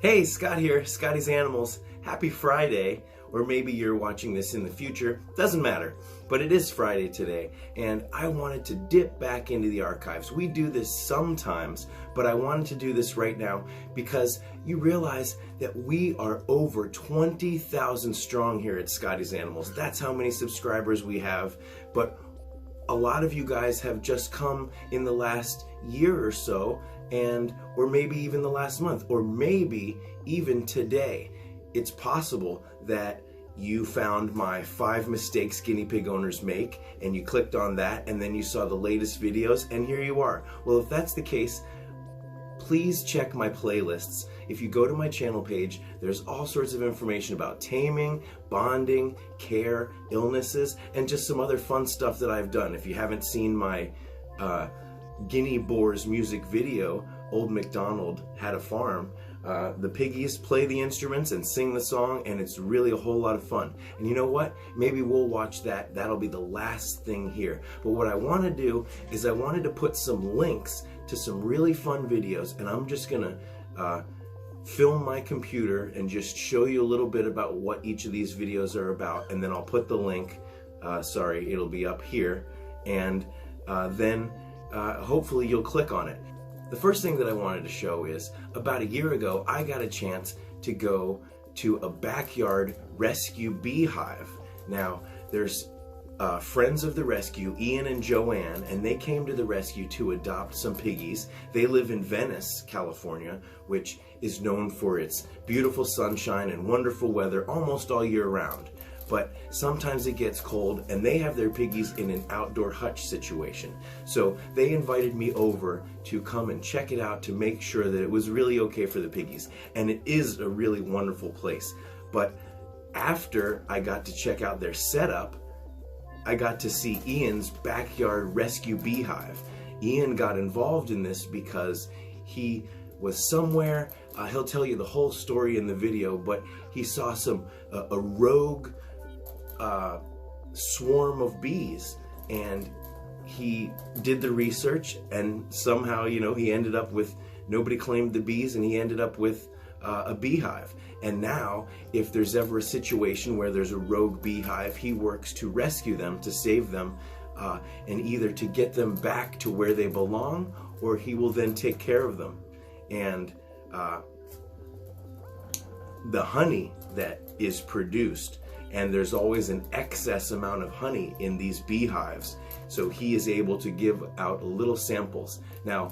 Hey, Scott here, Scotty's Animals. Happy Friday, or maybe you're watching this in the future, doesn't matter. But it is Friday today, and I wanted to dip back into the archives. We do this sometimes, but I wanted to do this right now because you realize that we are over 20,000 strong here at Scotty's Animals. That's how many subscribers we have, but a lot of you guys have just come in the last year or so, or maybe even the last month, or maybe even today. It's possible that you found my 5 mistakes guinea pig owners make, and you clicked on that, and then you saw the latest videos, and here you are. Well, if that's the case, please check my playlists. If you go to my channel page, there's all sorts of information about taming, bonding, care, illnesses, and just some other fun stuff that I've done. If you haven't seen my Guinea Boars music video, Old MacDonald Had a Farm, the piggies play the instruments and sing the song, and it's really a whole lot of fun. And you know what? Maybe we'll watch that. That'll be the last thing here. But what I want to do is I wanted to put some links to some really fun videos, and I'm just gonna film my computer and just show you a little bit about what each of these videos are about, and then I'll put the link, it'll be up here, and then hopefully you'll click on it. The first thing that I wanted to show is, about a year ago, I got a chance to go to a backyard rescue beehive. Now, there's friends of the rescue, Ian and Joanne, and they came to the rescue to adopt some piggies. They live in Venice, California, which is known for its beautiful sunshine and wonderful weather almost all year round. But sometimes it gets cold, and they have their piggies in an outdoor hutch situation. So they invited me over to come and check it out to make sure that it was really okay for the piggies. And it is a really wonderful place. But after I got to check out their setup, I got to see Ian's backyard rescue beehive. Ian got involved in this because he was somewhere, he'll tell you the whole story in the video, but he saw a rogue swarm of bees, and he did the research, and somehow, he ended up with, nobody claimed the bees, and he ended up with a beehive. And now, if there's ever a situation where there's a rogue beehive, he works to rescue them, to save them, and either to get them back to where they belong, or he will then take care of them. And the honey that is produced, and there's always an excess amount of honey in these beehives, so he is able to give out little samples. Now,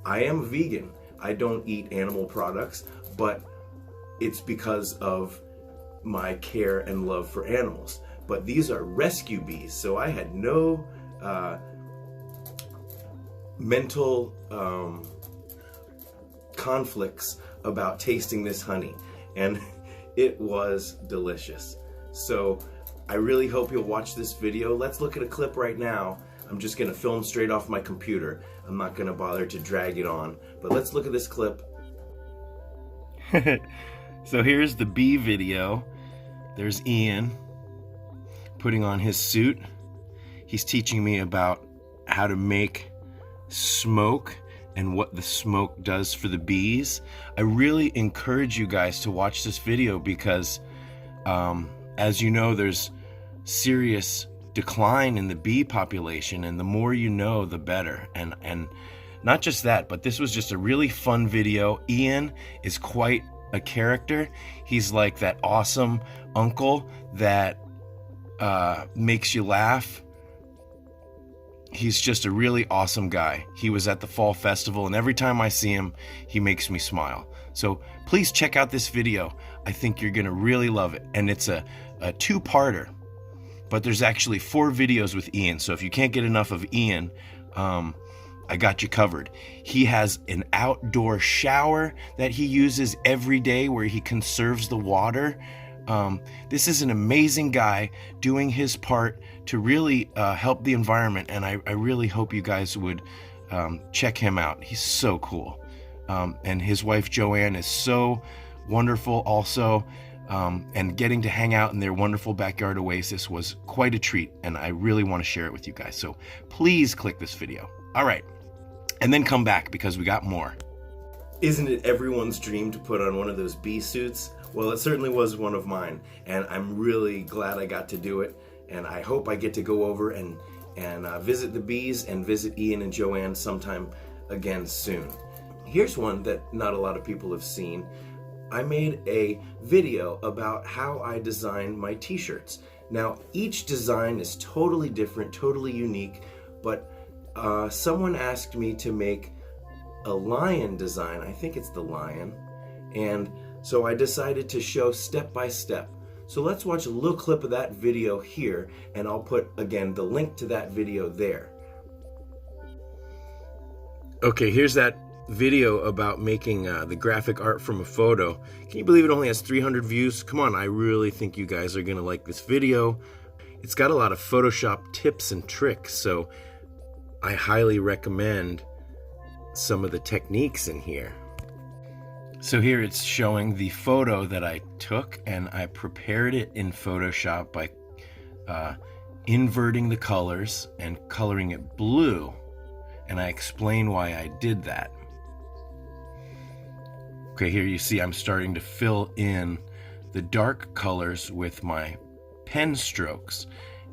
I am vegan. I don't eat animal products, but it's because of my care and love for animals. But these are rescue bees, so I had no mental conflicts about tasting this honey, and it was delicious. So I really hope you'll watch this video. Let's look at a clip right now. I'm just gonna film straight off my computer. I'm not gonna bother to drag it on, but let's look at this clip. So here's the bee video. There's Ian putting on his suit. He's teaching me about how to make smoke and what the smoke does for the bees. I really encourage you guys to watch this video because as you know, there's serious decline in the bee population, and the more you know, the better. And not just that, but this was just a really fun video. Ian is quite a character. He's like that awesome uncle that makes you laugh. He's just a really awesome guy. He was at the fall festival, and every time I see him, he makes me smile. So please check out this video. I think you're gonna really love it. And it's a two-parter, but there's actually 4 videos with Ian. So if you can't get enough of Ian, I got you covered. He has an outdoor shower that he uses every day where he conserves the water. This is an amazing guy doing his part to really help the environment, and I really hope you guys would check him out. He's so cool. And his wife Joanne is so wonderful also, and getting to hang out in their wonderful backyard oasis was quite a treat, and I really want to share it with you guys. So please click this video. All right, and then come back because we got more. Isn't it everyone's dream to put on one of those bee suits? Well, it certainly was one of mine, and I'm really glad I got to do it, and I hope I get to go over and visit the bees and visit Ian and Joanne sometime again soon. Here's one that not a lot of people have seen. I made a video about how I design my t-shirts. Now, each design is totally different, totally unique, but someone asked me to make a lion design. I think it's the lion. And so I decided to show step by step. So let's watch a little clip of that video here, and I'll put, again, the link to that video there. Okay, here's that video about making the graphic art from a photo. Can you believe it only has 300 views? Come on, I really think you guys are gonna like this video. It's got a lot of Photoshop tips and tricks, so I highly recommend some of the techniques in here. So here it's showing the photo that I took, and I prepared it in Photoshop by inverting the colors and coloring it blue, and I explain why I did that. Okay, here you see I'm starting to fill in the dark colors with my pen strokes,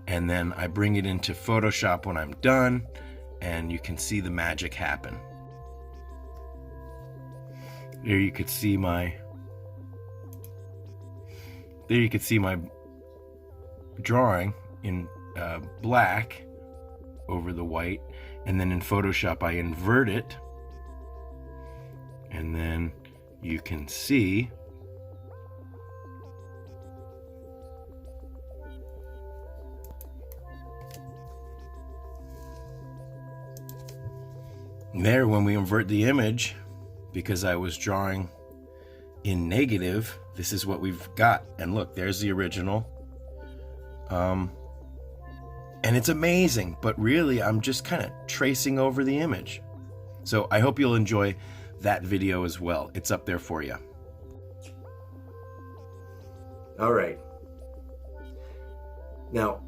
and then I bring it into Photoshop when I'm done, and you can see the magic happen. There you could see my drawing in black over the white, and then in Photoshop I invert it, and then you can see there when we invert the image, because I was drawing in negative, this is what we've got. And look, there's the original. And it's amazing, but really I'm just kind of tracing over the image. So I hope you'll enjoy that video as well. It's up there for you. All right. Now,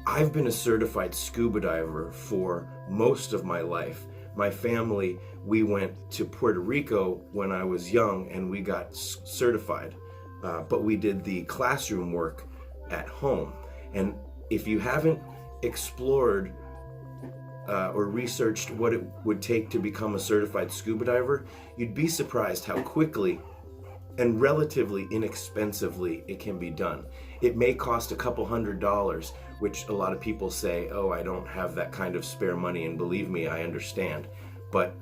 I've been a certified scuba diver for most of my life. My family, we went to Puerto Rico when I was young and we got certified, but we did the classroom work at home. And if you haven't explored or researched what it would take to become a certified scuba diver, you'd be surprised how quickly and relatively inexpensively it can be done. It may cost a couple $100s, which a lot of people say, oh, I don't have that kind of spare money, and believe me, I understand. But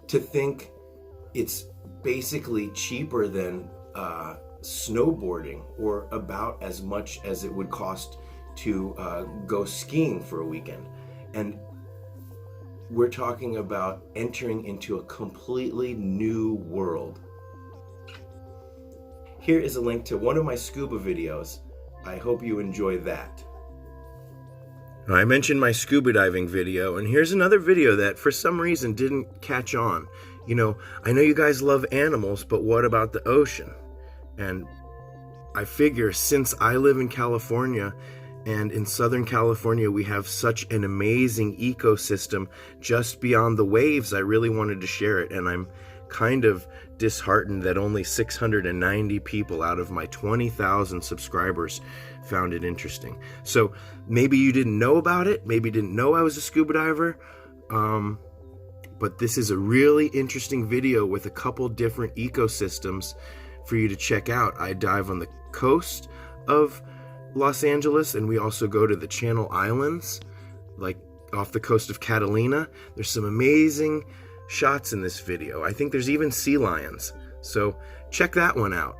to think it's basically cheaper than snowboarding, or about as much as it would cost to go skiing for a weekend. And we're talking about entering into a completely new world. Here is a link to one of my scuba videos. I hope you enjoy that. I mentioned my scuba diving video, and here's another video that for some reason didn't catch on. You know, I know you guys love animals, but what about the ocean? And I figure since I live in California, and in Southern California we have such an amazing ecosystem just beyond the waves, I really wanted to share it. And I'm kind of disheartened that only 690 people out of my 20,000 subscribers found it interesting. So maybe you didn't know about it, maybe you didn't know I was a scuba diver, but this is a really interesting video with a couple different ecosystems for you to check out. I dive on the coast of Los Angeles, and we also go to the Channel Islands, like off the coast of Catalina. There's some amazing shots in this video. I think there's even sea lions, so check that one out.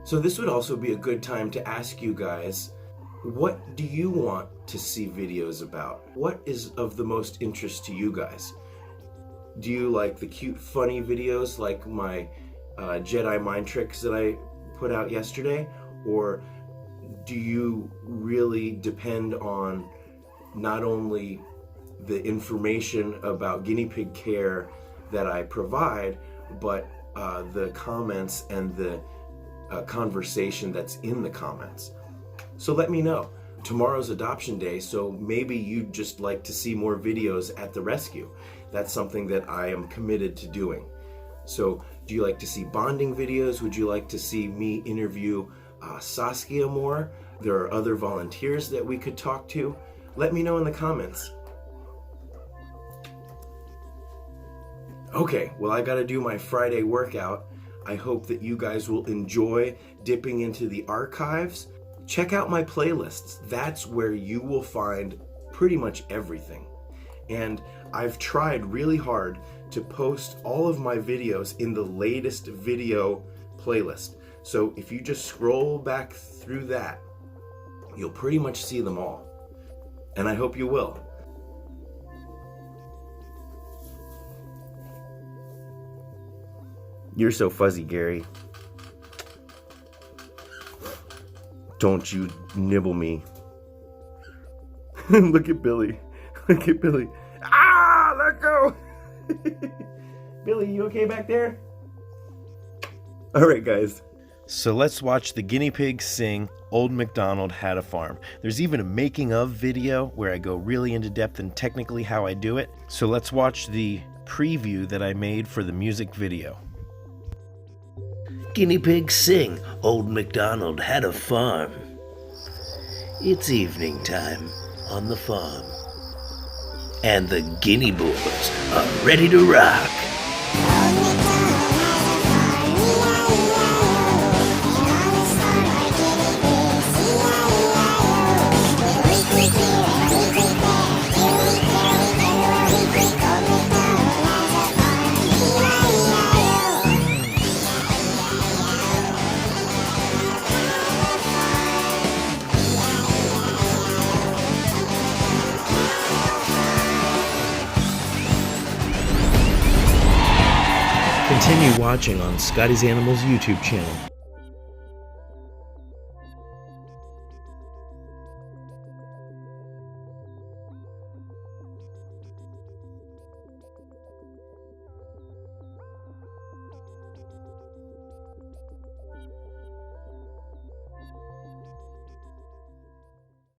So this would also be a good time to ask you guys, what do you want to see videos about? What is of the most interest to you guys? Do you like the cute, funny videos like my Jedi mind tricks that I put out yesterday? Or do you really depend on not only the information about guinea pig care that I provide, but the comments and the conversation that's in the comments? So let me know. tomorrow's adoption day, so maybe you'd just like to see more videos at the rescue. That's something that I am committed to doing. So do you like to see bonding videos? Would you like to see me interview Saskia more? There are other volunteers that we could talk to. Let me know in the comments. Okay, well, I gotta do my Friday workout. I hope that you guys will enjoy dipping into the archives. Check out my playlists. That's where you will find pretty much everything. And I've tried really hard to post all of my videos in the latest video playlist. So if you just scroll back through that, you'll pretty much see them all. And I hope you will. You're so fuzzy, Gary. Don't you nibble me. Look at Billy. Look at Billy. Ah, let go. Billy, you okay back there? All right, guys. So let's watch the guinea pigs sing Old MacDonald Had a Farm. There's even a making of video where I go really into depth and technically how I do it. So let's watch the preview that I made for the music video. Guinea pigs sing, Old MacDonald had a farm. It's evening time on the farm, and the guinea boys are ready to rock. Continue watching on Scotty's Animals YouTube channel.